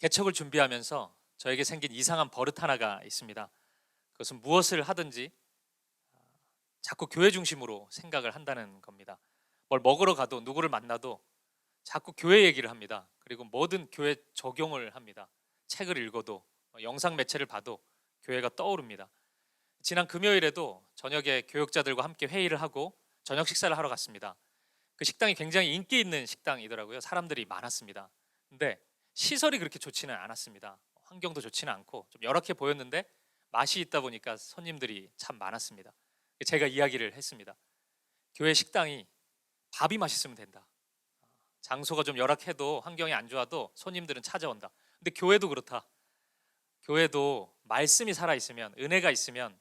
개척을 준비하면서 저에게 생긴 이상한 버릇 하나가 있습니다. 그것은 무엇을 하든지 자꾸 교회 중심으로 생각을 한다는 겁니다. 뭘 먹으러 가도 누구를 만나도 자꾸 교회 얘기를 합니다. 그리고 뭐든 교회 적용을 합니다. 책을 읽어도 영상 매체를 봐도 교회가 떠오릅니다. 지난 금요일에도 저녁에 교역자들과 함께 회의를 하고 저녁 식사를 하러 갔습니다. 그 식당이 굉장히 인기 있는 식당이더라고요. 사람들이 많았습니다. 근데 시설이 그렇게 좋지는 않았습니다. 환경도 좋지는 않고 좀 열악해 보였는데 맛이 있다 보니까 손님들이 참 많았습니다. 제가 이야기를 했습니다. 교회 식당이 밥이 맛있으면 된다. 장소가 좀 열악해도 환경이 안 좋아도 손님들은 찾아온다. 근데 교회도 그렇다. 교회도 말씀이 살아있으면, 은혜가 있으면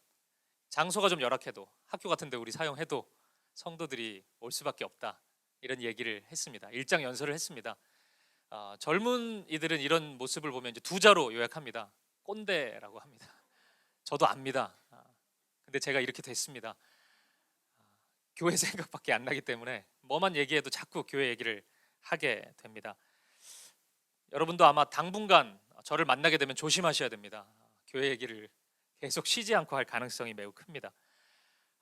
장소가 좀 열악해도, 학교 같은데 우리 사용해도 성도들이 올 수밖에 없다. 이런 얘기를 했습니다. 일장 연설을 했습니다. 젊은 이들은 이런 모습을 보면 이제 두 자로 요약합니다. 꼰대라고 합니다. 저도 압니다. 근데 제가 이렇게 됐습니다. 교회 생각밖에 안 나기 때문에 뭐만 얘기해도 자꾸 교회 얘기를 하게 됩니다. 여러분도 아마 당분간 저를 만나게 되면 조심하셔야 됩니다. 교회 얘기를 계속 쉬지 않고 할 가능성이 매우 큽니다.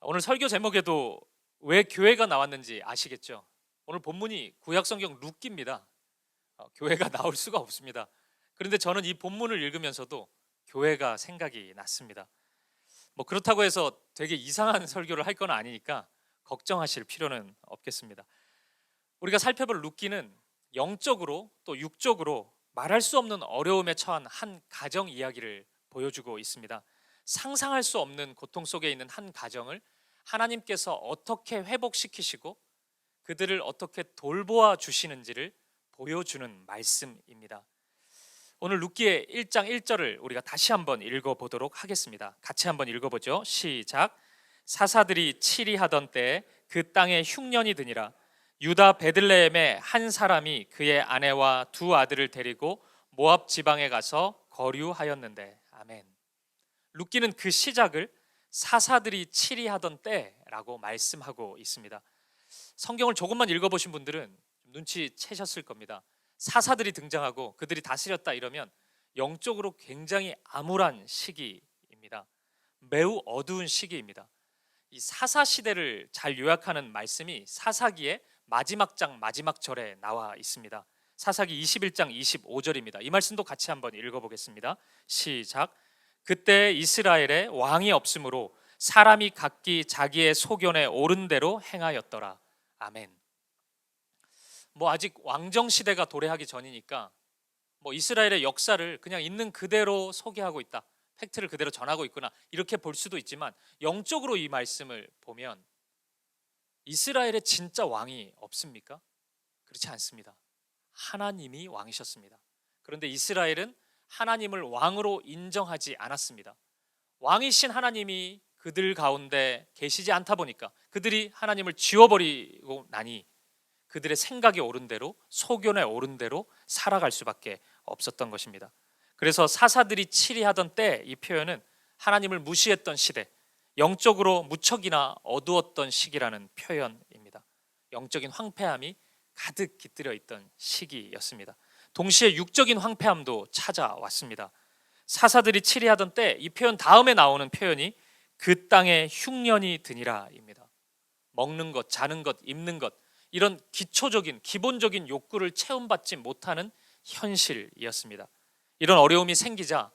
오늘 설교 제목에도 왜 교회가 나왔는지 아시겠죠? 오늘 본문이 구약성경 룻기입니다. 교회가 나올 수가 없습니다. 그런데 저는 이 본문을 읽으면서도 교회가 생각이 났습니다. 뭐 그렇다고 해서 되게 이상한 설교를 할 건 아니니까 걱정하실 필요는 없겠습니다. 우리가 살펴볼 룻기는 영적으로 또 육적으로 말할 수 없는 어려움에 처한 한 가정 이야기를 보여주고 있습니다. 상상할 수 없는 고통 속에 있는 한 가정을 하나님께서 어떻게 회복시키시고 그들을 어떻게 돌보아 주시는지를 보여주는 말씀입니다. 오늘 룻기의 1장 1절을 우리가 다시 한번 읽어보도록 하겠습니다. 같이 한번 읽어보죠. 시작. 사사들이 치리하던 때에 그 땅에 흉년이 드니라. 유다 베들레헴의 한 사람이 그의 아내와 두 아들을 데리고 모압 지방에 가서 거류하였는데. 아멘. 룻기는 그 시작을 사사들이 치리하던 때라고 말씀하고 있습니다. 성경을 조금만 읽어보신 분들은 눈치채셨을 겁니다. 사사들이 등장하고 그들이 다스렸다 이러면 영적으로 굉장히 암울한 시기입니다. 매우 어두운 시기입니다. 이 사사 시대를 잘 요약하는 말씀이 사사기의 마지막 장 마지막 절에 나와 있습니다. 사사기 21장 25절입니다. 이 말씀도 같이 한번 읽어보겠습니다. 시작. 그때 이스라엘에 왕이 없으므로 사람이 각기 자기의 소견에 옳은 대로 행하였더라. 아멘. 뭐 아직 왕정 시대가 도래하기 전이니까 뭐 이스라엘의 역사를 그냥 있는 그대로 소개하고 있다. 팩트를 그대로 전하고 있구나. 이렇게 볼 수도 있지만 영적으로 이 말씀을 보면 이스라엘에 진짜 왕이 없습니까? 그렇지 않습니다. 하나님이 왕이셨습니다. 그런데 이스라엘은 하나님을 왕으로 인정하지 않았습니다. 왕이신 하나님이 그들 가운데 계시지 않다 보니까 그들이 하나님을 지워버리고 나니 그들의 생각이 옳은 대로 소견에 옳은 대로 살아갈 수밖에 없었던 것입니다. 그래서 사사들이 치리하던 때 이 표현은 하나님을 무시했던 시대, 영적으로 무척이나 어두웠던 시기라는 표현입니다. 영적인 황폐함이 가득 깃들여 있던 시기였습니다. 동시에 육적인 황폐함도 찾아왔습니다. 사사들이 치리하던 때 이 표현 다음에 나오는 표현이 그 땅에 흉년이 드니라입니다. 먹는 것, 자는 것, 입는 것 이런 기초적인 기본적인 욕구를 채움받지 못하는 현실이었습니다. 이런 어려움이 생기자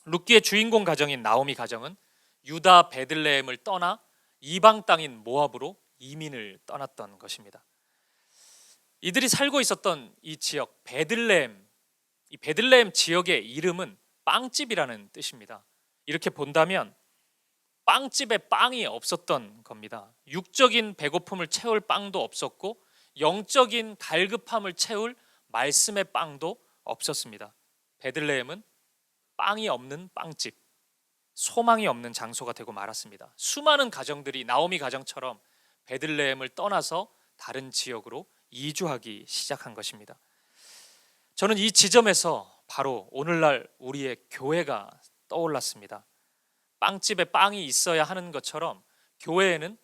룻기의 주인공 가정인 나오미 가정은 유다 베들레헴을 떠나 이방 땅인 모압으로 이민을 떠났던 것입니다. 이들이 살고 있었던 이 지역 베들레헴, 이 베들레헴 지역의 이름은 빵집이라는 뜻입니다. 이렇게 본다면 빵집에 빵이 없었던 겁니다. 육적인 배고픔을 채울 빵도 없었고 영적인 갈급함을 채울 말씀의 빵도 없었습니다. 베들레헴은 빵이 없는 빵집, 소망이 없는 장소가 되고 말았습니다. 수많은 가정들이 나오미 가정처럼 베들레헴을 떠나서 다른 지역으로 이주하기 시작한 것입니다. 저는 이 지점에서 바로 오늘날 우리의 교회가 떠올랐습니다. 빵집에 빵이 있어야 하는 것처럼 교회에는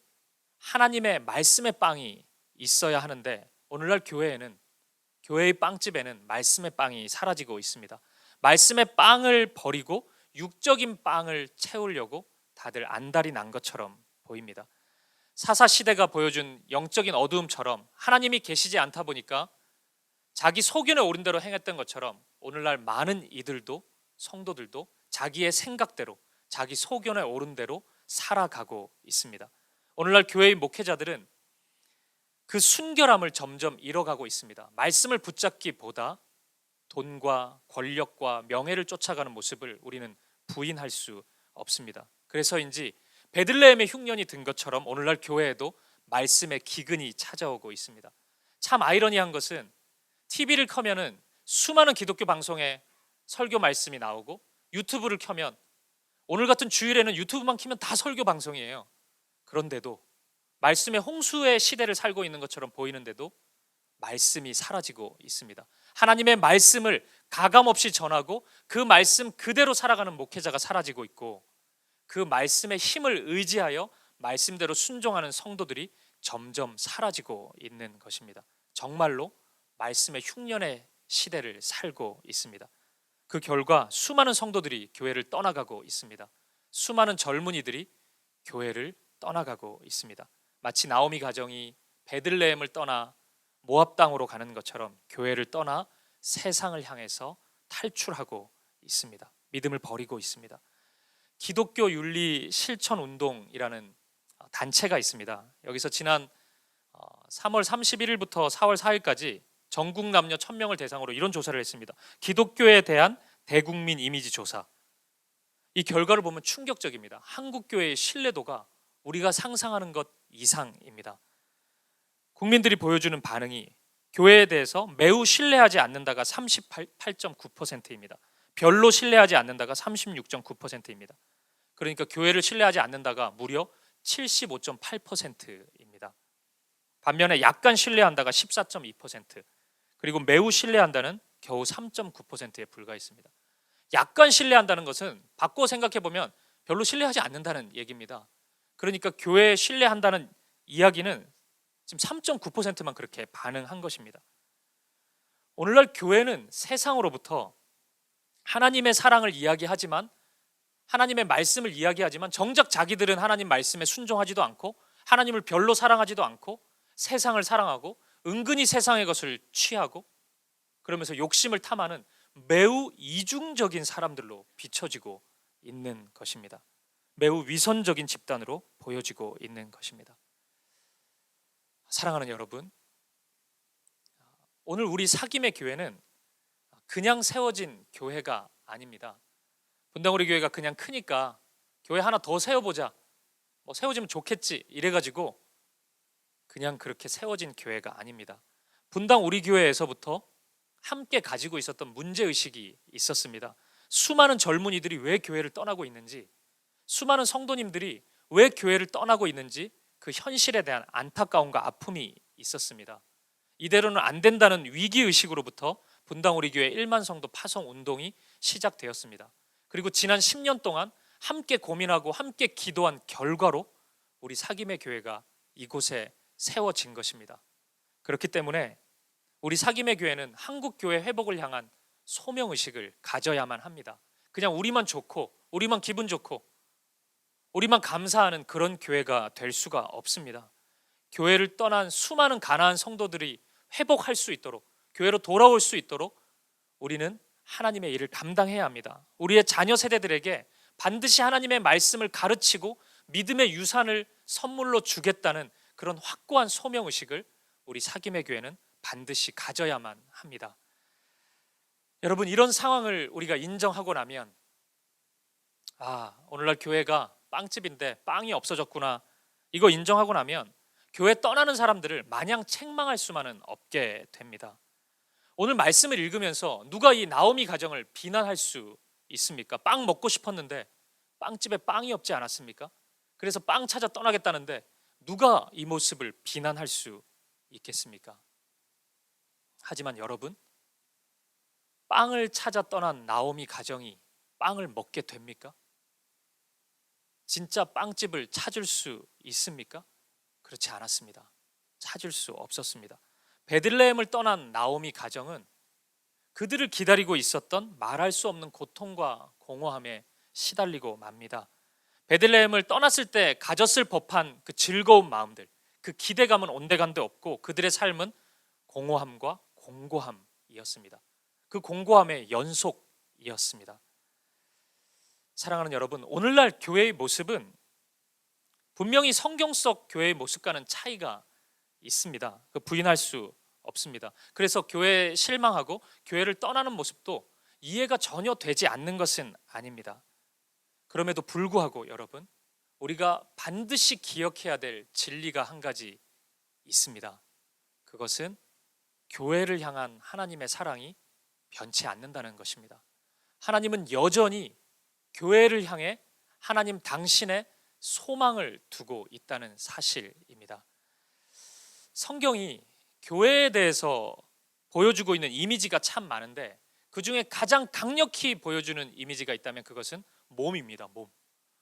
하나님의 말씀의 빵이 있어야 하는데 오늘날 교회에는 교회의 빵집에는 말씀의 빵이 사라지고 있습니다. 말씀의 빵을 버리고 육적인 빵을 채우려고 다들 안달이 난 것처럼 보입니다. 사사 시대가 보여준 영적인 어두움처럼 하나님이 계시지 않다 보니까 자기 소견에 오른 대로 행했던 것처럼 오늘날 많은 이들도, 성도들도 자기의 생각대로, 자기 소견에 오른 대로 살아가고 있습니다. 오늘날 교회의 목회자들은 그 순결함을 점점 잃어가고 있습니다. 말씀을 붙잡기보다 돈과 권력과 명예를 쫓아가는 모습을 우리는 부인할 수 없습니다. 그래서인지 베들레헴의 흉년이 든 것처럼 오늘날 교회에도 말씀의 기근이 찾아오고 있습니다. 참 아이러니한 것은 TV를 켜면은 수많은 기독교 방송에 설교 말씀이 나오고 유튜브를 켜면 오늘 같은 주일에는 유튜브만 켜면 다 설교 방송이에요. 그런데도 말씀의 홍수의 시대를 살고 있는 것처럼 보이는데도 말씀이 사라지고 있습니다. 하나님의 말씀을 가감없이 전하고 그 말씀 그대로 살아가는 목회자가 사라지고 있고 그 말씀의 힘을 의지하여 말씀대로 순종하는 성도들이 점점 사라지고 있는 것입니다. 정말로 말씀의 흉년의 시대를 살고 있습니다. 그 결과 수많은 성도들이 교회를 떠나가고 있습니다. 수많은 젊은이들이 교회를 떠나가고 있습니다. 마치 나오미 가정이 베들레헴을 떠나 모압 땅으로 가는 것처럼 교회를 떠나 세상을 향해서 탈출하고 있습니다. 믿음을 버리고 있습니다. 기독교 윤리 실천 운동이라는 단체가 있습니다. 여기서 지난 3월 31일부터 4월 4일까지 전국 남녀 1000명을 대상으로 이런 조사를 했습니다. 기독교에 대한 대국민 이미지 조사. 이 결과를 보면 충격적입니다. 한국 교회의 신뢰도가 우리가 상상하는 것 이상입니다. 국민들이 보여주는 반응이 교회에 대해서 매우 신뢰하지 않는다가 38.9%입니다. 별로 신뢰하지 않는다가 36.9%입니다. 그러니까 교회를 신뢰하지 않는다가 무려 75.8%입니다. 반면에 약간 신뢰한다가 14.2%, 그리고 매우 신뢰한다는 겨우 3.9%에 불과했습니다. 약간 신뢰한다는 것은 바꿔 생각해 보면 별로 신뢰하지 않는다는 얘기입니다. 그러니까 교회에 신뢰한다는 이야기는 지금 3.9%만 그렇게 반응한 것입니다. 오늘날 교회는 세상으로부터 하나님의 사랑을 이야기하지만, 하나님의 말씀을 이야기하지만 정작 자기들은 하나님 말씀에 순종하지도 않고 하나님을 별로 사랑하지도 않고 세상을 사랑하고 은근히 세상의 것을 취하고 그러면서 욕심을 탐하는 매우 이중적인 사람들로 비춰지고 있는 것입니다. 매우 위선적인 집단으로 보여지고 있는 것입니다. 사랑하는 여러분, 오늘 우리 사김의 교회는 그냥 세워진 교회가 아닙니다. 분당우리 교회가 그냥 크니까 교회 하나 더 세워보자, 뭐 세워지면 좋겠지 이래가지고 그냥 그렇게 세워진 교회가 아닙니다. 분당 우리 교회에서부터 함께 가지고 있었던 문제의식이 있었습니다. 수많은 젊은이들이 왜 교회를 떠나고 있는지, 수많은 성도님들이 왜 교회를 떠나고 있는지 그 현실에 대한 안타까움과 아픔이 있었습니다. 이대로는 안 된다는 위기의식으로부터 분당 우리 교회 1만 성도 파송 운동이 시작되었습니다. 그리고 지난 10년 동안 함께 고민하고 함께 기도한 결과로 우리 사김의 교회가 이곳에 세워진 것입니다. 그렇기 때문에 우리 사김의 교회는 한국교회 회복을 향한 소명의식을 가져야만 합니다. 그냥 우리만 좋고 우리만 기분 좋고 우리만 감사하는 그런 교회가 될 수가 없습니다. 교회를 떠난 수많은 가나안 성도들이 회복할 수 있도록, 교회로 돌아올 수 있도록 우리는 하나님의 일을 감당해야 합니다. 우리의 자녀 세대들에게 반드시 하나님의 말씀을 가르치고 믿음의 유산을 선물로 주겠다는 그런 확고한 소명의식을 우리 사김의 교회는 반드시 가져야만 합니다. 여러분, 이런 상황을 우리가 인정하고 나면 오늘날 교회가 빵집인데 빵이 없어졌구나, 이거 인정하고 나면 교회 떠나는 사람들을 마냥 책망할 수만은 없게 됩니다. 오늘 말씀을 읽으면서 누가 이 나오미 가정을 비난할 수 있습니까? 빵 먹고 싶었는데 빵집에 빵이 없지 않았습니까? 그래서 빵 찾아 떠나겠다는데 누가 이 모습을 비난할 수 있겠습니까? 하지만 여러분, 빵을 찾아 떠난 나오미 가정이 빵을 먹게 됩니까? 진짜 빵집을 찾을 수 있습니까? 그렇지 않았습니다. 찾을 수 없었습니다. 베들레헴을 떠난 나오미 가정은 그들을 기다리고 있었던 말할 수 없는 고통과 공허함에 시달리고 맙니다. 베들레헴을 떠났을 때 가졌을 법한 그 즐거운 마음들, 그 기대감은 온데간데 없고 그들의 삶은 공허함과 공고함이었습니다. 그 공고함의 연속이었습니다. 사랑하는 여러분, 오늘날 교회의 모습은 분명히 성경 속 교회의 모습과는 차이가 있습니다. 부인할 수 없습니다. 그래서 교회에 실망하고 교회를 떠나는 모습도 이해가 전혀 되지 않는 것은 아닙니다. 그럼에도 불구하고 여러분, 우리가 반드시 기억해야 될 진리가 한 가지 있습니다. 그것은 교회를 향한 하나님의 사랑이 변치 않는다는 것입니다. 하나님은 여전히 교회를 향해 하나님 당신의 소망을 두고 있다는 사실입니다. 성경이 교회에 대해서 보여주고 있는 이미지가 참 많은데 그 중에 가장 강력히 보여주는 이미지가 있다면 그것은 몸입니다. 몸.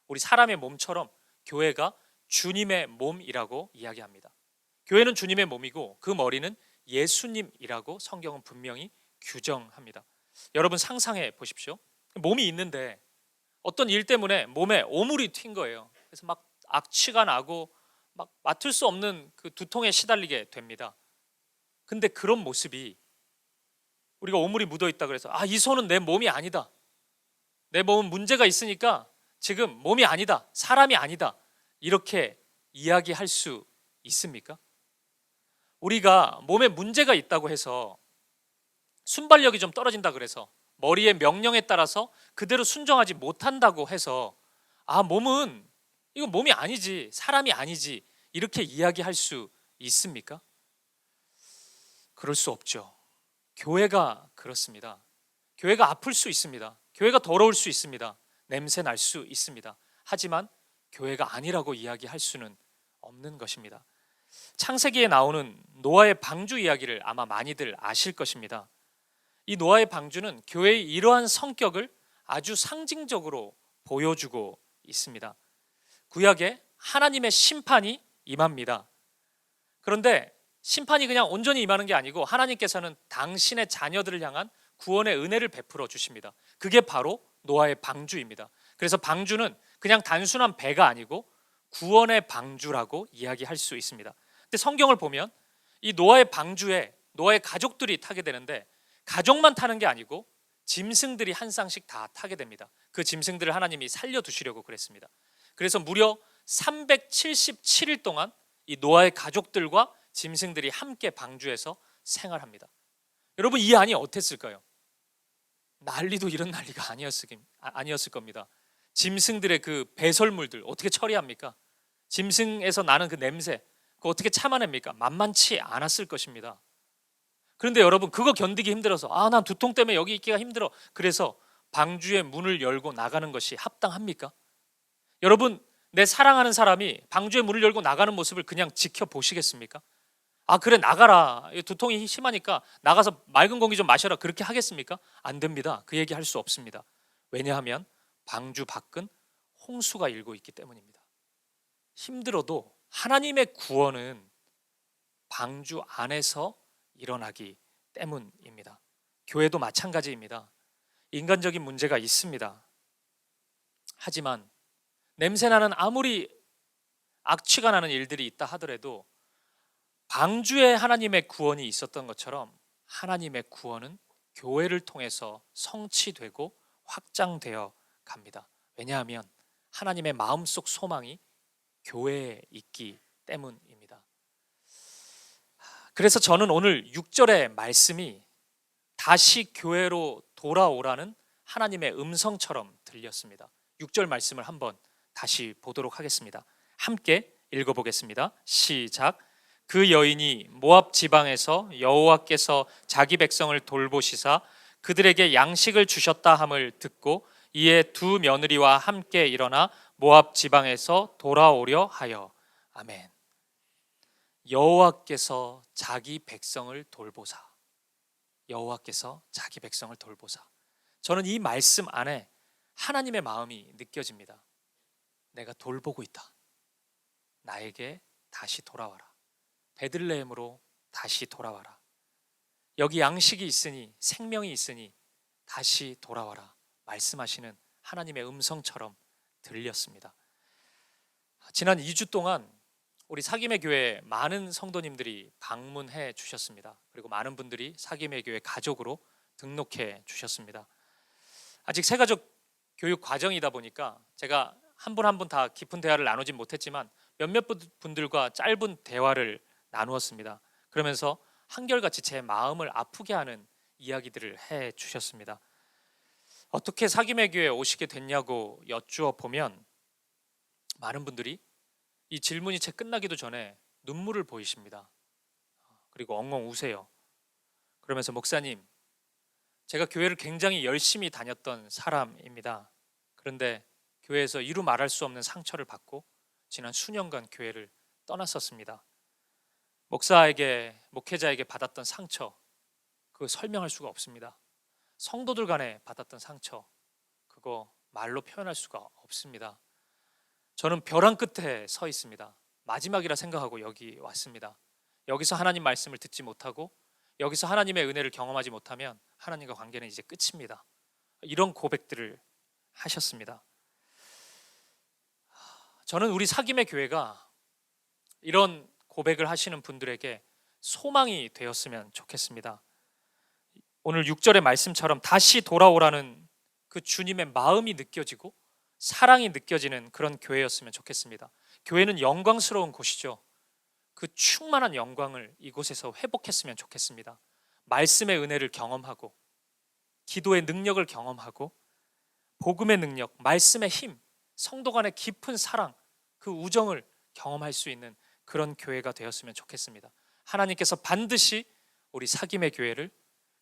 우리 사람의 몸처럼 교회가 주님의 몸이라고 이야기합니다. 교회는 주님의 몸이고 그 머리는 예수님이라고 성경은 분명히 규정합니다. 여러분 상상해 보십시오. 몸이 있는데 어떤 일 때문에 몸에 오물이 튄 거예요. 그래서 막 악취가 나고 막 맡을 수 없는 그 두통에 시달리게 됩니다. 근데 그런 모습이 우리가 오물이 묻어 있다 그래서 이 손은 내 몸이 아니다. 내 몸은 문제가 있으니까 지금 몸이 아니다. 사람이 아니다. 이렇게 이야기할 수 있습니까? 우리가 몸에 문제가 있다고 해서 순발력이 좀 떨어진다 그래서 머리의 명령에 따라서 그대로 순종하지 못한다고 해서 몸은 이거 몸이 아니지, 사람이 아니지 이렇게 이야기할 수 있습니까? 그럴 수 없죠. 교회가 그렇습니다. 교회가 아플 수 있습니다. 교회가 더러울 수 있습니다. 냄새 날 수 있습니다. 하지만 교회가 아니라고 이야기할 수는 없는 것입니다. 창세기에 나오는 노아의 방주 이야기를 아마 많이들 아실 것입니다. 이 노아의 방주는 교회의 이러한 성격을 아주 상징적으로 보여주고 있습니다. 구약에 하나님의 심판이 임합니다. 그런데 심판이 그냥 온전히 임하는 게 아니고 하나님께서는 당신의 자녀들을 향한 구원의 은혜를 베풀어 주십니다. 그게 바로 노아의 방주입니다. 그래서 방주는 그냥 단순한 배가 아니고 구원의 방주라고 이야기할 수 있습니다. 근데 성경을 보면 이 노아의 방주에 노아의 가족들이 타게 되는데 가족만 타는 게 아니고 짐승들이 한 쌍씩 다 타게 됩니다. 그 짐승들을 하나님이 살려두시려고 그랬습니다. 그래서 무려 377일 동안 이 노아의 가족들과 짐승들이 함께 방주에서 생활합니다. 여러분 이 안이 어땠을까요? 난리도 이런 난리가 아니었을 겁니다. 짐승들의 그 배설물들 어떻게 처리합니까? 짐승에서 나는 그 냄새 그거 어떻게 참아냅니까? 만만치 않았을 것입니다. 그런데 여러분 그거 견디기 힘들어서 난 두통 때문에 여기 있기가 힘들어 그래서 방주의 문을 열고 나가는 것이 합당합니까? 여러분 내 사랑하는 사람이 방주의 문을 열고 나가는 모습을 그냥 지켜보시겠습니까? 그래 나가라 두통이 심하니까 나가서 맑은 공기 좀 마셔라 그렇게 하겠습니까? 안 됩니다. 그 얘기 할 수 없습니다. 왜냐하면 방주 밖은 홍수가 일고 있기 때문입니다. 힘들어도 하나님의 구원은 방주 안에서 일어나기 때문입니다. 교회도 마찬가지입니다. 인간적인 문제가 있습니다. 하지만 냄새나는 아무리 악취가 나는 일들이 있다 하더라도 방주에 하나님의 구원이 있었던 것처럼 하나님의 구원은 교회를 통해서 성취되고 확장되어 갑니다. 왜냐하면 하나님의 마음속 소망이 교회에 있기 때문입니다. 그래서 저는 오늘 6절의 말씀이 다시 교회로 돌아오라는 하나님의 음성처럼 들렸습니다. 6절 말씀을 한번 다시 보도록 하겠습니다. 함께 읽어보겠습니다. 시작. 그 여인이 모압 지방에서 여호와께서 자기 백성을 돌보시사 그들에게 양식을 주셨다 함을 듣고 이에 두 며느리와 함께 일어나 모압 지방에서 돌아오려 하여. 아멘. 여호와께서 자기 백성을 돌보사. 여호와께서 자기 백성을 돌보사. 저는 이 말씀 안에 하나님의 마음이 느껴집니다. 내가 돌보고 있다. 나에게 다시 돌아와라. 베들레헴으로 다시 돌아와라. 여기 양식이 있으니 생명이 있으니 다시 돌아와라. 말씀하시는 하나님의 음성처럼 들렸습니다. 지난 2주 동안 우리 사김의 교회에 많은 성도님들이 방문해 주셨습니다. 그리고 많은 분들이 사김의 교회 가족으로 등록해 주셨습니다. 아직 새가족 교육 과정이다 보니까 제가 한 분 한 분 다 깊은 대화를 나누진 못했지만 몇몇 분들과 짧은 대화를 나누었습니다. 그러면서 한결같이 제 마음을 아프게 하는 이야기들을 해 주셨습니다. 어떻게 사김의 교회에 오시게 됐냐고 여쭈어 보면 많은 분들이 이 질문이 채 끝나기도 전에 눈물을 보이십니다. 그리고 엉엉 우세요. 그러면서 목사님, 제가 교회를 굉장히 열심히 다녔던 사람입니다. 그런데 교회에서 이루 말할 수 없는 상처를 받고 지난 수년간 교회를 떠났었습니다. 목사에게, 목회자에게 받았던 상처, 그거 설명할 수가 없습니다. 성도들 간에 받았던 상처, 그거 말로 표현할 수가 없습니다. 저는 벼랑 끝에 서 있습니다. 마지막이라 생각하고 여기 왔습니다. 여기서 하나님 말씀을 듣지 못하고 여기서 하나님의 은혜를 경험하지 못하면 하나님과 관계는 이제 끝입니다. 이런 고백들을 하셨습니다. 저는 우리 사김의 교회가 이런 고백을 하시는 분들에게 소망이 되었으면 좋겠습니다. 오늘 6절의 말씀처럼 다시 돌아오라는 그 주님의 마음이 느껴지고 사랑이 느껴지는 그런 교회였으면 좋겠습니다. 교회는 영광스러운 곳이죠. 그 충만한 영광을 이곳에서 회복했으면 좋겠습니다. 말씀의 은혜를 경험하고 기도의 능력을 경험하고 복음의 능력, 말씀의 힘, 성도 간의 깊은 사랑, 그 우정을 경험할 수 있는 그런 교회가 되었으면 좋겠습니다. 하나님께서 반드시 우리 사김의 교회를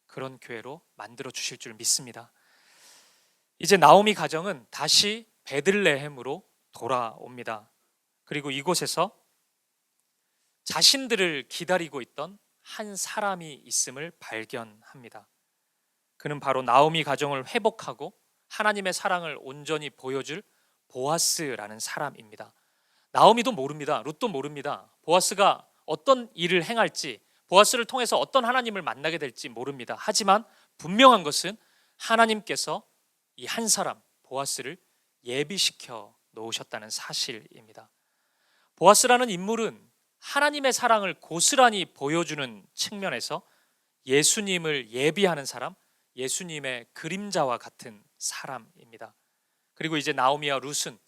그런 교회로 만들어 주실 줄 믿습니다. 이제 나오미 가정은 다시 베들레헴으로 돌아옵니다. 그리고 이곳에서 자신들을 기다리고 있던 한 사람이 있음을 발견합니다. 그는 바로 나오미 가정을 회복하고 하나님의 사랑을 온전히 보여줄 보아스라는 사람입니다. 나오미도 모릅니다. 룻도 모릅니다. 보아스가 어떤 일을 행할지, 보아스를 통해서 어떤 하나님을 만나게 될지 모릅니다. 하지만 분명한 것은 하나님께서 이 한 사람 보아스를 예비시켜 놓으셨다는 사실입니다. 보아스라는 인물은 하나님의 사랑을 고스란히 보여주는 측면에서 예수님을 예비하는 사람, 예수님의 그림자와 같은 사람입니다. 그리고 이제 나오미와 룻은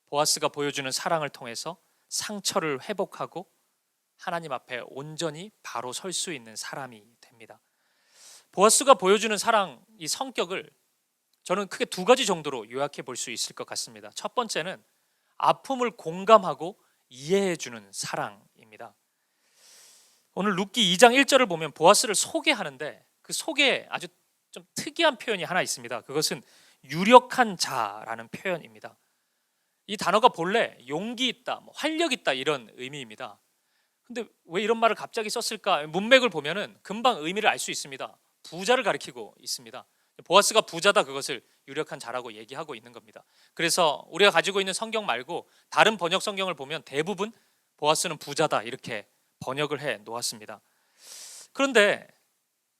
보아스가 보여주는 사랑을 통해서 상처를 회복하고 하나님 앞에 온전히 바로 설 수 있는 사람이 됩니다. 보아스가 보여주는 사랑, 이 성격을 저는 크게 두 가지 정도로 요약해 볼 수 있을 것 같습니다. 첫 번째는 아픔을 공감하고 이해해 주는 사랑입니다. 오늘 룻기 2장 1절을 보면 보아스를 소개하는데 그 소개에 아주 좀 특이한 표현이 하나 있습니다. 그것은 유력한 자라는 표현입니다. 이 단어가 본래 용기 있다, 활력 있다 이런 의미입니다. 근데 왜 이런 말을 갑자기 썼을까? 문맥을 보면은 금방 의미를 알 수 있습니다. 부자를 가리키고 있습니다. 보아스가 부자다, 그것을 유력한 자라고 얘기하고 있는 겁니다. 그래서 우리가 가지고 있는 성경 말고 다른 번역 성경을 보면 대부분 보아스는 부자다 이렇게 번역을 해 놓았습니다. 그런데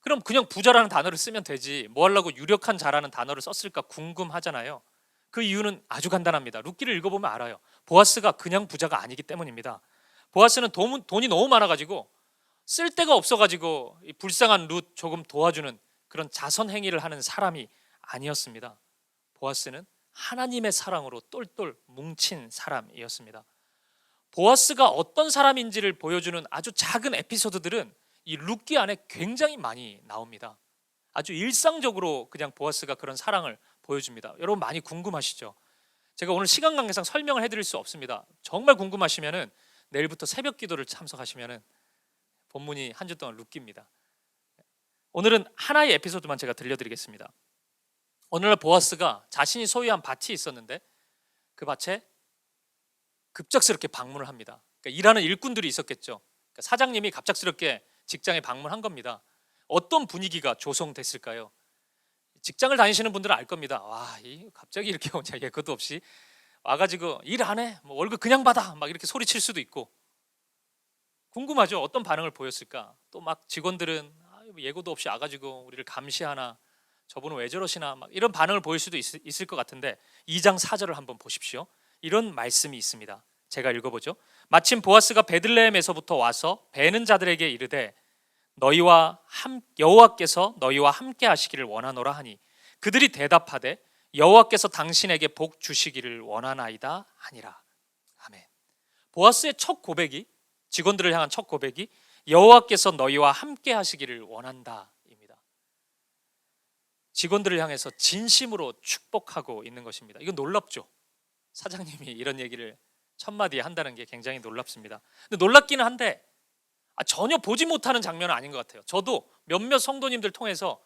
그럼 그냥 부자라는 단어를 쓰면 되지 뭐 하려고 유력한 자라는 단어를 썼을까 궁금하잖아요. 그 이유는 아주 간단합니다. 룻기를 읽어보면 알아요. 보아스가 그냥 부자가 아니기 때문입니다. 보아스는 돈이 너무 많아가지고 쓸 데가 없어가지고 이 불쌍한 룻 조금 도와주는 그런 자선 행위를 하는 사람이 아니었습니다. 보아스는 하나님의 사랑으로 똘똘 뭉친 사람이었습니다. 보아스가 어떤 사람인지를 보여주는 아주 작은 에피소드들은 이 룻기 안에 굉장히 많이 나옵니다. 아주 일상적으로 그냥 보아스가 그런 사랑을 보여줍니다. 여러분 많이 궁금하시죠? 제가 오늘 시간 관계상 설명을 해드릴 수 없습니다. 정말 궁금하시면은 내일부터 새벽 기도를 참석하시면은 본문이 한 주 동안 룻기입니다. 오늘은 하나의 에피소드만 제가 들려드리겠습니다. 어느 날 보아스가 자신이 소유한 밭이 있었는데 그 밭에 급작스럽게 방문을 합니다. 그러니까 일하는 일꾼들이 있었겠죠. 그러니까 사장님이 갑작스럽게 직장에 방문한 겁니다. 어떤 분위기가 조성됐을까요? 직장을 다니시는 분들은 알 겁니다. 와, 갑자기 이렇게 오냐, 예고도 없이 와가지고 일 안 해? 뭐 월급 그냥 받아? 막 이렇게 소리칠 수도 있고, 궁금하죠? 어떤 반응을 보였을까? 또 막 직원들은 예고도 없이 와가지고 우리를 감시하나, 저분은 왜 저러시나, 막 이런 반응을 보일 수도 있을 것 같은데 2장 4절을 한번 보십시오. 이런 말씀이 있습니다. 제가 읽어보죠. 마침 보아스가 베들레헴에서부터 와서 베는 자들에게 이르되 여호와께서 너희와 함께 하시기를 원하노라 하니 그들이 대답하되 여호와께서 당신에게 복 주시기를 원하나이다 하니라. 아멘. 보아스의 첫 고백이, 직원들을 향한 첫 고백이 여호와께서 너희와 함께 하시기를 원한다입니다. 직원들을 향해서 진심으로 축복하고 있는 것입니다. 이건 놀랍죠? 사장님이 이런 얘기를 첫 마디에 한다는 게 굉장히 놀랍습니다. 근데 놀랍기는 한데 전혀 보지 못하는 장면은 아닌 것 같아요. 저도 몇몇 성도님들 통해서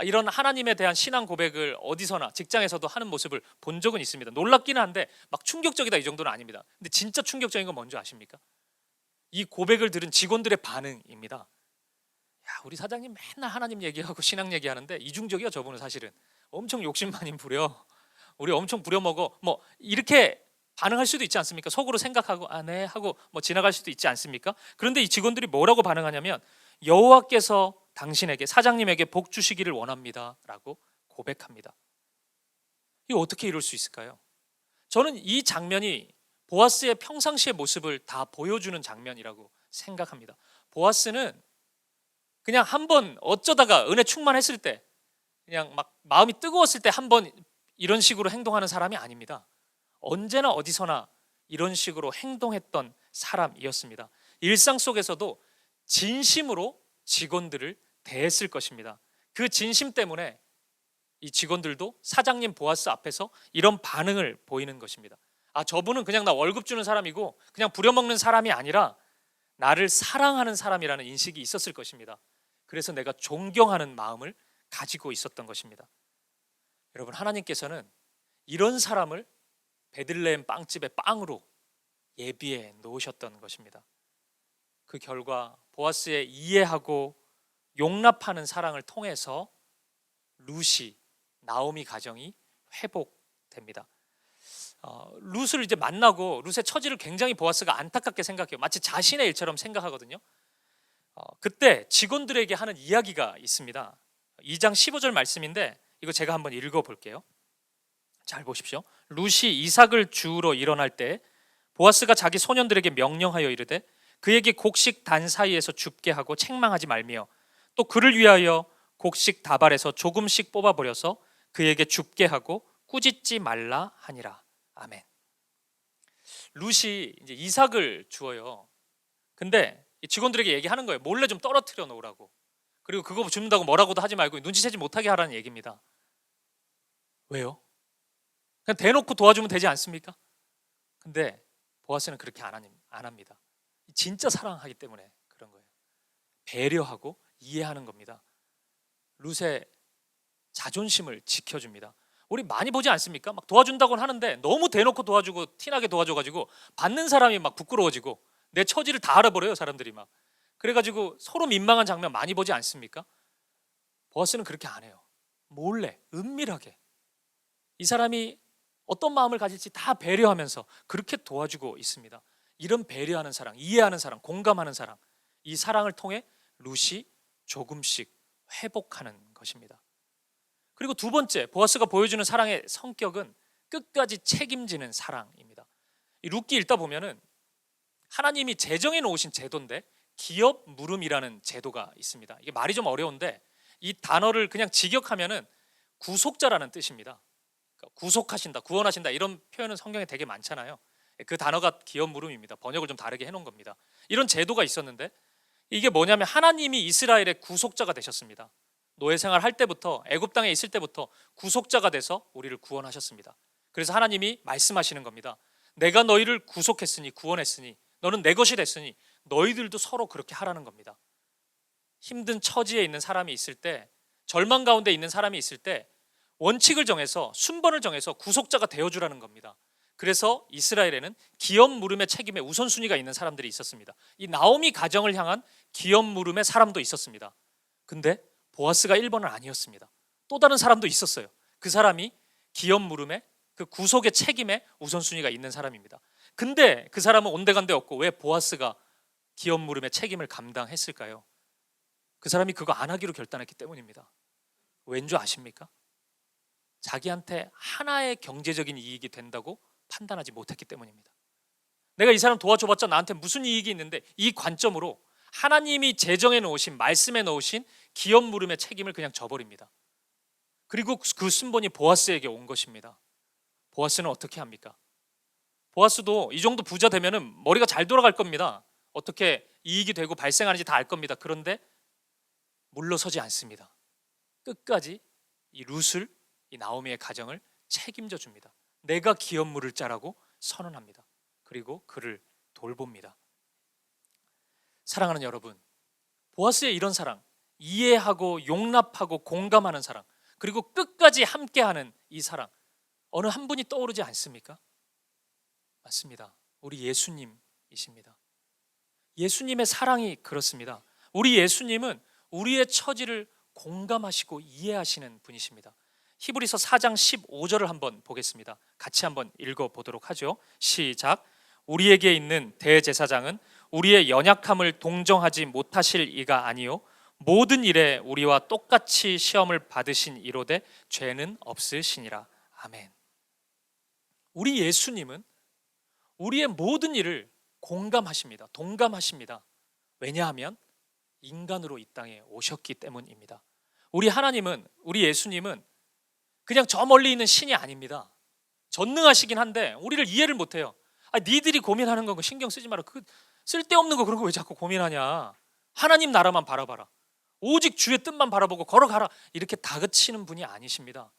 이런 하나님에 대한 신앙 고백을 어디서나 직장에서도 하는 모습을 본 적은 있습니다. 놀랍기는 한데 막 충격적이다 이 정도는 아닙니다. 근데 진짜 충격적인 건 뭔지 아십니까? 이 고백을 들은 직원들의 반응입니다. 야, 우리 사장님 맨날 하나님 얘기하고 신앙 얘기하는데 이중적이야. 저분은 사실은 엄청 욕심많이 부려, 우리 엄청 부려먹어, 뭐 이렇게 반응할 수도 있지 않습니까? 속으로 생각하고 네 하고 뭐 지나갈 수도 있지 않습니까? 그런데 이 직원들이 뭐라고 반응하냐면 여호와께서 당신에게, 사장님에게 복 주시기를 원합니다 라고 고백합니다. 이거 어떻게 이럴 수 있을까요? 저는 이 장면이 보아스의 평상시의 모습을 다 보여주는 장면이라고 생각합니다. 보아스는 그냥 한번 어쩌다가 은혜 충만했을 때, 그냥 막 마음이 뜨거웠을 때 한번 이런 식으로 행동하는 사람이 아닙니다. 언제나 어디서나 이런 식으로 행동했던 사람이었습니다. 일상 속에서도 진심으로 직원들을 대했을 것입니다. 그 진심 때문에 이 직원들도 사장님 보아스 앞에서 이런 반응을 보이는 것입니다. 저분은 그냥 나 월급 주는 사람이고 그냥 부려먹는 사람이 아니라 나를 사랑하는 사람이라는 인식이 있었을 것입니다. 그래서 내가 존경하는 마음을 가지고 있었던 것입니다. 여러분, 하나님께서는 이런 사람을 베들레헴 빵집의 빵으로 예비해 놓으셨던 것입니다. 그 결과 보아스의 이해하고 용납하는 사랑을 통해서 룻이, 나오미 가정이 회복됩니다. 룻을 이제 만나고 룻의 처지를 굉장히 보아스가 안타깝게 생각해요. 마치 자신의 일처럼 생각하거든요. 그때 직원들에게 하는 이야기가 있습니다. 2장 15절 말씀인데 이거 제가 한번 읽어볼게요. 잘 보십시오. 룻이 이삭을 주우러 일어날 때 보아스가 자기 소년들에게 명령하여 이르되 그에게 곡식 단 사이에서 줍게 하고 책망하지 말며 또 그를 위하여 곡식 다발에서 조금씩 뽑아버려서 그에게 줍게 하고 꾸짖지 말라 하니라. 아멘. 룻이 이제 이삭을 주어요. 근데 직원들에게 얘기하는 거예요. 몰래 좀 떨어뜨려 놓으라고. 그리고 그거 줍는다고 뭐라고도 하지 말고 눈치채지 못하게 하라는 얘기입니다. 왜요? 그냥 대놓고 도와주면 되지 않습니까? 근데 보아스는 그렇게 안 합니다. 진짜 사랑하기 때문에 그런 거예요. 배려하고 이해하는 겁니다. 룻의 자존심을 지켜줍니다. 우리 많이 보지 않습니까? 막 도와준다고는 하는데 너무 대놓고 도와주고 티나게 도와줘가지고 받는 사람이 막 부끄러워지고 내 처지를 다 알아버려요, 사람들이 막. 그래가지고 서로 민망한 장면 많이 보지 않습니까? 보아스는 그렇게 안 해요. 몰래, 은밀하게 이 사람이 어떤 마음을 가질지 다 배려하면서 그렇게 도와주고 있습니다. 이런 배려하는 사랑, 이해하는 사랑, 공감하는 사랑, 이 사랑을 통해 룻이 조금씩 회복하는 것입니다. 그리고 두 번째, 보아스가 보여주는 사랑의 성격은 끝까지 책임지는 사랑입니다. 이 룻기 읽다 보면은 하나님이 제정해 놓으신 제도인데 기업 물음이라는 제도가 있습니다. 이게 말이 좀 어려운데 이 단어를 그냥 직역하면은 구속자라는 뜻입니다. 그러니까 구속하신다, 구원하신다 이런 표현은 성경에 되게 많잖아요. 그 단어가 기업 물음입니다. 번역을 좀 다르게 해놓은 겁니다. 이런 제도가 있었는데 이게 뭐냐면 하나님이 이스라엘의 구속자가 되셨습니다. 노예 생활할 때부터, 애굽 땅에 있을 때부터 구속자가 돼서 우리를 구원하셨습니다. 그래서 하나님이 말씀하시는 겁니다. 내가 너희를 구속했으니, 구원했으니, 너는 내 것이 됐으니 너희들도 서로 그렇게 하라는 겁니다. 힘든 처지에 있는 사람이 있을 때, 절망 가운데 있는 사람이 있을 때 원칙을 정해서, 순번을 정해서 구속자가 되어주라는 겁니다. 그래서 이스라엘에는 기업 물음의 책임에 우선순위가 있는 사람들이 있었습니다. 이 나오미 가정을 향한 기업 물음의 사람도 있었습니다. 근데 보아스가 1번은 아니었습니다. 또 다른 사람도 있었어요. 그 사람이 기업 물음의 그 구속의 책임에 우선순위가 있는 사람입니다. 근데 그 사람은 온데간데 없고 왜 보아스가 기업 물음의 책임을 감당했을까요? 그 사람이 그거 안 하기로 결단했기 때문입니다. 왠 줄 아십니까? 자기한테 하나의 경제적인 이익이 된다고 판단하지 못했기 때문입니다. 내가 이 사람 도와줘봤자 나한테 무슨 이익이 있는데, 이 관점으로 하나님이 제정해 놓으신, 말씀에 놓으신 기업 물음의 책임을 그냥 져버립니다. 그리고 그 순번이 보아스에게 온 것입니다. 보아스는 어떻게 합니까? 보아스도 이 정도 부자 되면은 머리가 잘 돌아갈 겁니다. 어떻게 이익이 되고 발생하는지 다 알 겁니다. 그런데 물러서지 않습니다. 끝까지 이 룻을, 이 나오미의 가정을 책임져 줍니다. 내가 기업 물을 자라고 선언합니다. 그리고 그를 돌봅니다. 사랑하는 여러분, 보아스의 이런 사랑, 이해하고 용납하고 공감하는 사랑, 그리고 끝까지 함께하는 이 사랑, 어느 한 분이 떠오르지 않습니까? 맞습니다. 우리 예수님이십니다. 예수님의 사랑이 그렇습니다. 우리 예수님은 우리의 처지를 공감하시고 이해하시는 분이십니다. 히브리서 4장 15절을 한번 보겠습니다. 같이 한번 읽어보도록 하죠. 시작. 우리에게 있는 대제사장은 우리의 연약함을 동정하지 못하실 이가 아니요 모든 일에 우리와 똑같이 시험을 받으신 이로되 죄는 없으시니라. 아멘. 우리 예수님은 우리의 모든 일을 공감하십니다. 동감하십니다. 왜냐하면 인간으로 이 땅에 오셨기 때문입니다. 우리 하나님은, 우리 예수님은 그냥 저 멀리 있는 신이 아닙니다. 전능하시긴 한데 우리를 이해를 못해요. 니들이 고민하는 거 신경 쓰지 마라. 그 쓸데없는 거 그런 거 왜 자꾸 고민하냐. 하나님 나라만 바라봐라. 오직 주의 뜻만 바라보고 걸어가라. 이렇게 다그치는 분이 아니십니다.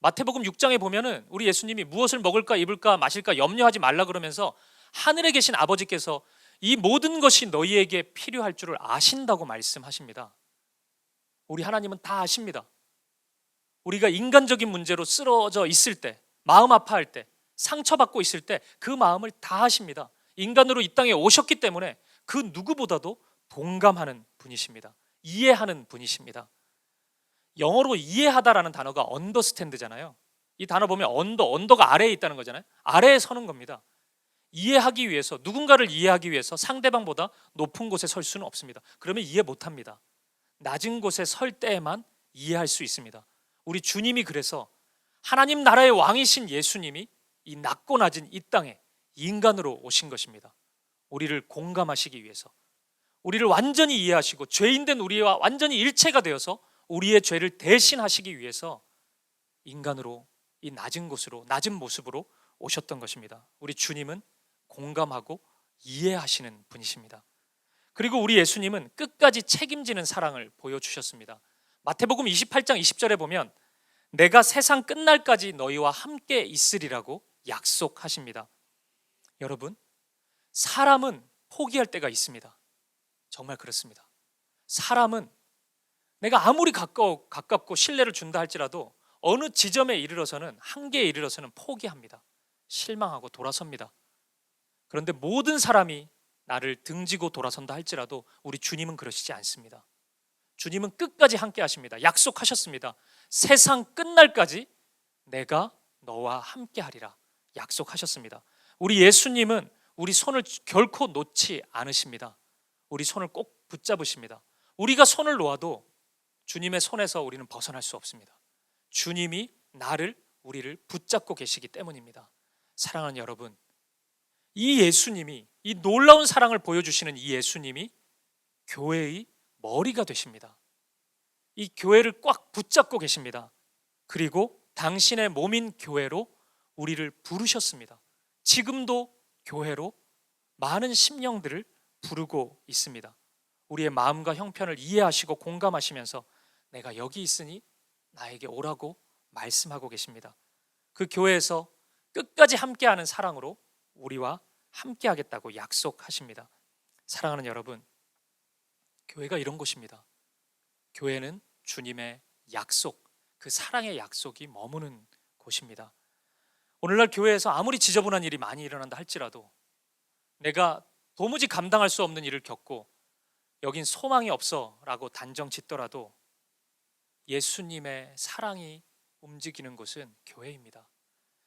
마태복음 6장에 보면은 우리 예수님이 무엇을 먹을까 입을까 마실까 염려하지 말라 그러면서 하늘에 계신 아버지께서 이 모든 것이 너희에게 필요할 줄을 아신다고 말씀하십니다. 우리 하나님은 다 아십니다. 우리가 인간적인 문제로 쓰러져 있을 때, 마음 아파할 때, 상처받고 있을 때 그 마음을 다 아십니다. 인간으로 이 땅에 오셨기 때문에 그 누구보다도 동감하는 분이십니다. 이해하는 분이십니다. 영어로 이해하다라는 단어가 understand잖아요. 이 단어 보면 언더가 아래에 있다는 거잖아요. 아래에 서는 겁니다. 이해하기 위해서, 누군가를 이해하기 위해서 상대방보다 높은 곳에 설 수는 없습니다. 그러면 이해 못합니다. 낮은 곳에 설 때에만 이해할 수 있습니다. 우리 주님이 그래서 하나님 나라의 왕이신 예수님이 이 낮고 낮은 이 땅에 인간으로 오신 것입니다. 우리를 공감하시기 위해서, 우리를 완전히 이해하시고 죄인된 우리와 완전히 일체가 되어서 우리의 죄를 대신하시기 위해서 인간으로 이 낮은 곳으로, 낮은 모습으로 오셨던 것입니다. 우리 주님은 공감하고 이해하시는 분이십니다. 그리고 우리 예수님은 끝까지 책임지는 사랑을 보여주셨습니다. 마태복음 28장 20절에 보면 내가 세상 끝날까지 너희와 함께 있으리라고 약속하십니다. 여러분, 사람은 포기할 때가 있습니다. 정말 그렇습니다. 사람은 내가 아무리 가깝고 신뢰를 준다 할지라도 어느 지점에 이르러서는, 한계에 이르러서는 포기합니다. 실망하고 돌아섭니다. 그런데 모든 사람이 나를 등지고 돌아선다 할지라도 우리 주님은 그러시지 않습니다. 주님은 끝까지 함께 하십니다. 약속하셨습니다. 세상 끝날까지 내가 너와 함께 하리라 약속하셨습니다. 우리 예수님은 우리 손을 결코 놓지 않으십니다. 우리 손을 꼭 붙잡으십니다. 우리가 손을 놓아도 주님의 손에서 우리는 벗어날 수 없습니다. 주님이 우리를 붙잡고 계시기 때문입니다. 사랑하는 여러분, 이 예수님이, 이 놀라운 사랑을 보여주시는 이 예수님이 교회의 머리가 되십니다. 이 교회를 꽉 붙잡고 계십니다. 그리고 당신의 몸인 교회로 우리를 부르셨습니다. 지금도 교회로 많은 심령들을 부르고 있습니다. 우리의 마음과 형편을 이해하시고 공감하시면서 내가 여기 있으니 나에게 오라고 말씀하고 계십니다. 그 교회에서 끝까지 함께하는 사랑으로 우리와 함께하겠다고 약속하십니다. 사랑하는 여러분, 교회가 이런 곳입니다. 교회는 주님의 약속, 그 사랑의 약속이 머무는 곳입니다. 오늘날 교회에서 아무리 지저분한 일이 많이 일어난다 할지라도, 내가 도무지 감당할 수 없는 일을 겪고 여긴 소망이 없어 라고 단정 짓더라도 예수님의 사랑이 움직이는 곳은 교회입니다.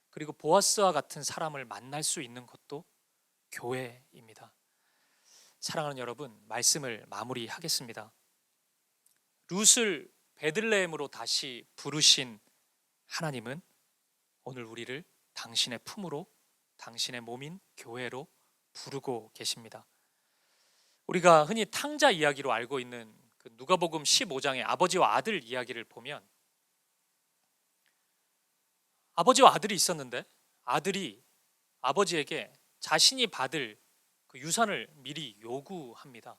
그리고 보아스와 같은 사람을 만날 수 있는 것도 교회입니다. 사랑하는 여러분, 말씀을 마무리하겠습니다. 룻을 베들레헴으로 다시 부르신 하나님은 오늘 우리를 당신의 품으로, 당신의 몸인 교회로 부르고 계십니다. 우리가 흔히 탕자 이야기로 알고 있는 그 누가복음 15장의 아버지와 아들 이야기를 보면, 아버지와 아들이 있었는데 아들이 아버지에게 자신이 받을 그 유산을 미리 요구합니다.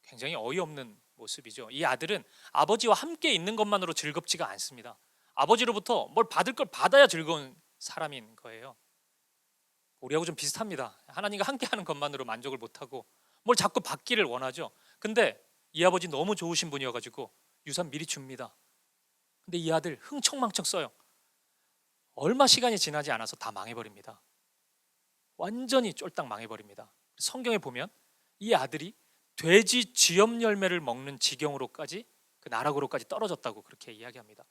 굉장히 어이없는 모습이죠. 이 아들은 아버지와 함께 있는 것만으로 즐겁지가 않습니다. 아버지로부터 뭘 받을 걸 받아야 즐거운 사람인 거예요. 우리하고 좀 비슷합니다. 하나님과 함께 하는 것만으로 만족을 못하고 뭘 자꾸 받기를 원하죠. 근데 이 아버지 너무 좋으신 분이어가지고 유산 미리 줍니다. 근데 이 아들 흥청망청 써요. 얼마 시간이 지나지 않아서 다 망해버립니다. 완전히 쫄딱 망해버립니다. 성경에 보면 이 아들이 돼지 쥐염 열매를 먹는 지경으로까지, 그 나락으로까지 떨어졌다고 그렇게 이야기합니다.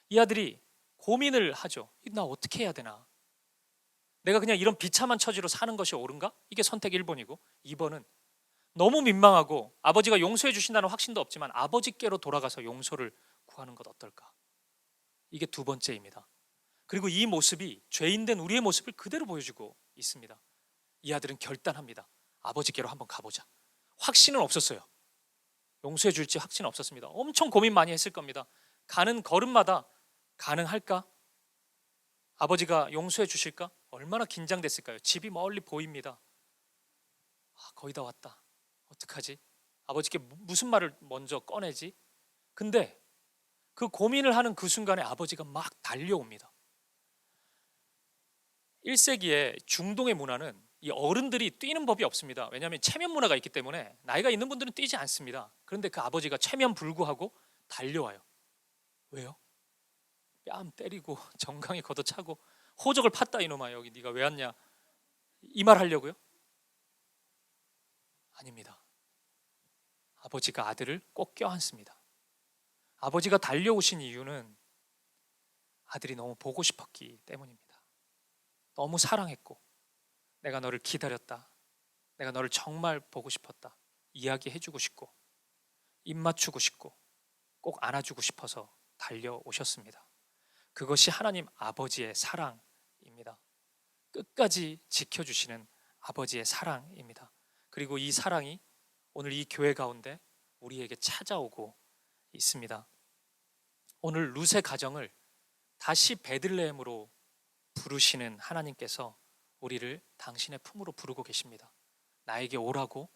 이 아들이 고민을 하죠. 나 어떻게 해야 되나? 내가 그냥 이런 비참한 처지로 사는 것이 옳은가? 이게 선택 1번이고, 2번은 너무 민망하고 아버지가 용서해 주신다는 확신도 없지만 아버지께로 돌아가서 용서를 구하는 것 어떨까? 이게 2번째입니다. 그리고 이 모습이 죄인된 우리의 모습을 그대로 보여주고 있습니다. 이 아들은 결단합니다. 아버지께로 한번 가보자. 확신은 없었어요. 용서해 줄지 확신은 없었습니다. 엄청 고민 많이 했을 겁니다. 가는 걸음마다 가능할까? 아버지가 용서해 주실까? 얼마나 긴장됐을까요? 집이 멀리 보입니다. 거의 다 왔다. 어떡하지? 아버지께 무슨 말을 먼저 꺼내지? 근데 그 고민을 하는 그 순간에 아버지가 막 달려옵니다. 1세기의 중동의 문화는 이 어른들이 뛰는 법이 없습니다. 왜냐하면 체면 문화가 있기 때문에 나이가 있는 분들은 뛰지 않습니다. 그런데 그 아버지가 체면 불구하고 달려와요. 왜요? 뺨 때리고 정강이 걷어차고 호적을 팠다 이놈아, 여기 네가 왜 왔냐, 이 말 하려고요? 아닙니다. 아버지가 아들을 꼭 껴안습니다. 아버지가 달려오신 이유는 아들이 너무 보고 싶었기 때문입니다. 너무 사랑했고, 내가 너를 기다렸다, 내가 너를 정말 보고 싶었다, 이야기해주고 싶고 입 맞추고 싶고 꼭 안아주고 싶어서 달려오셨습니다. 그것이 하나님 아버지의 사랑입니다. 끝까지 지켜주시는 아버지의 사랑입니다. 그리고 이 사랑이 오늘 이 교회 가운데 우리에게 찾아오고 있습니다. 오늘 룻의 가정을 다시 베들레헴으로 부르시는 하나님께서 우리를 당신의 품으로 부르고 계십니다. 나에게 오라고,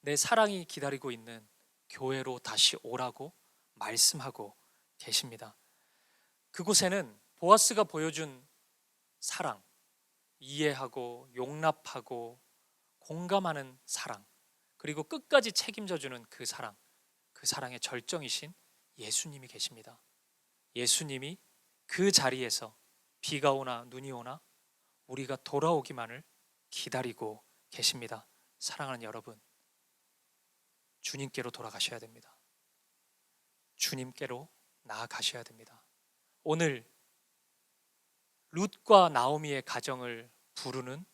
내 사랑이 기다리고 있는 교회로 다시 오라고 말씀하고 계십니다. 그곳에는 보아스가 보여준 사랑, 이해하고 용납하고 공감하는 사랑, 그리고 끝까지 책임져주는 그 사랑, 그 사랑의 절정이신 예수님이 계십니다. 예수님이 그 자리에서 비가 오나 눈이 오나 우리가 돌아오기만을 기다리고 계십니다. 사랑하는 여러분, 주님께로 돌아가셔야 됩니다. 주님께로 나아가셔야 됩니다. 오늘 룻과 나오미의 가정을 부르는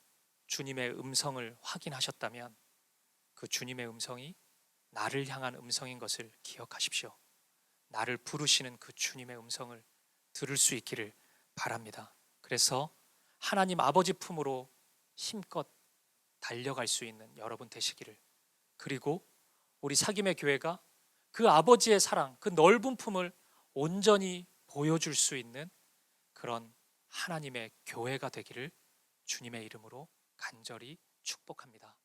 주님의 음성을 확인하셨다면 그 주님의 음성이 나를 향한 음성인 것을 기억하십시오. 나를 부르시는 그 주님의 음성을 들을 수 있기를 바랍니다. 그래서 하나님 아버지 품으로 힘껏 달려갈 수 있는 여러분 되시기를, 그리고 우리 사김의 교회가 그 아버지의 사랑, 그 넓은 품을 온전히 보여줄 수 있는 그런 하나님의 교회가 되기를 주님의 이름으로 간절히 축복합니다.